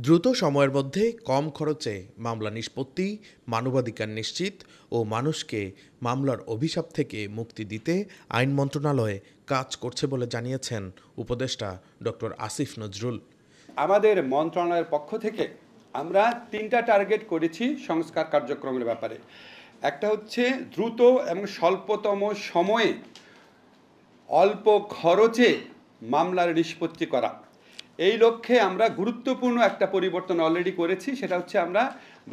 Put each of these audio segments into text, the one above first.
দ্রুত সময়ের মধ্যে কম খরচে মামলা নিষ্পত্তি, মানবাধিকার নিশ্চিত ও মানুষকে মামলার অভিশাপ থেকে মুক্তি দিতে আইন মন্ত্রণালয় কাজ করছে বলে জানিয়েছেন উপদেষ্টা ডক্টর আসিফ নজরুল। আমাদের মন্ত্রণালয়ের পক্ষ থেকে আমরা 3টা টার্গেট করেছি সংস্কার কার্যক্রমের ব্যাপারে। একটা হচ্ছে দ্রুত এবং স্বল্পতম সময়ে অল্প খরচে মামলার নিষ্পত্তি করা। এই লক্ষ্যে আমরা গুরুত্বপূর্ণ একটা পরিবর্তন অলরেডি করেছি। সেটা হচ্ছে আমরা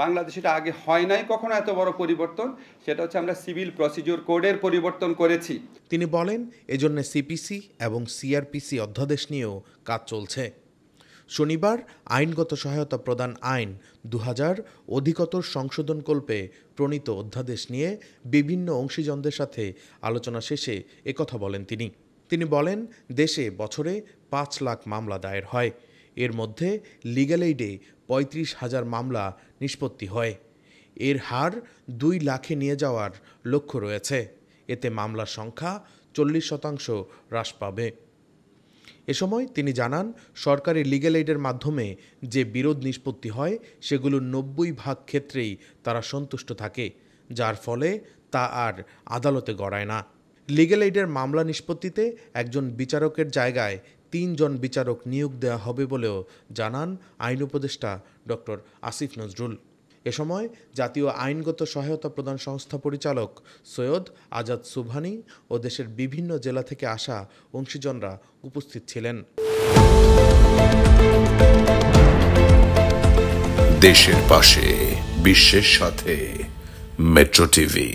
বাংলাদেশে এটা আগে হয় নাই কখনো এত বড় পরিবর্তন, সেটা হচ্ছে আমরা সিভিল প্রসিডিওর কোডের পরিবর্তন করেছি। তিনি বলেন, এজন্য সিপিসি এবং সিআরপিসি অধ্যাদেশ নিয়েও কাজ চলছে। শনিবার আইনগত সহায়তা প্রদান আইন 2000 অধিকতর সংশোধনকল্পে প্রণীত অধ্যাদেশ নিয়ে বিভিন্ন অংশীজনদের সাথে আলোচনা শেষে একথা বলেন তিনি বলেন, দেশে বছরে 5 লাখ মামলা দায়ের হয়। এর মধ্যে লিগ্যাল এইডে 35,000 মামলা নিষ্পত্তি হয়। এর হার 2 লাখে নিয়ে যাওয়ার লক্ষ্য রয়েছে। এতে মামলার সংখ্যা 40% হ্রাস পাবে। এ সময় তিনি জানান, সরকারি লিগ্যাল এইডের মাধ্যমে যে বিরোধ নিষ্পত্তি হয় সেগুলো 90% ক্ষেত্রেই তারা সন্তুষ্ট থাকে, যার ফলে তা আর আদালতে গড়ায় না। লিগ্যাল এইডের মামলা নিষ্পত্তিতে একজন বিচারকের জায়গায় 3 জন বিচারক নিয়োগ দেওয়া হবে বলেও জানান আইন উপদেষ্টা ডক্টর আসিফ নজরুল। এ সময় জাতীয় আইনগত সহায়তা প্রদান সংস্থা পরিচালক সৈয়দ আজাদ সুবহানী ও দেশের বিভিন্ন জেলা থেকে আসা অংশীজনরা উপস্থিত ছিলেন। দেশের পাশে, বিশ্বের সাথে, মেট্রো টিভি।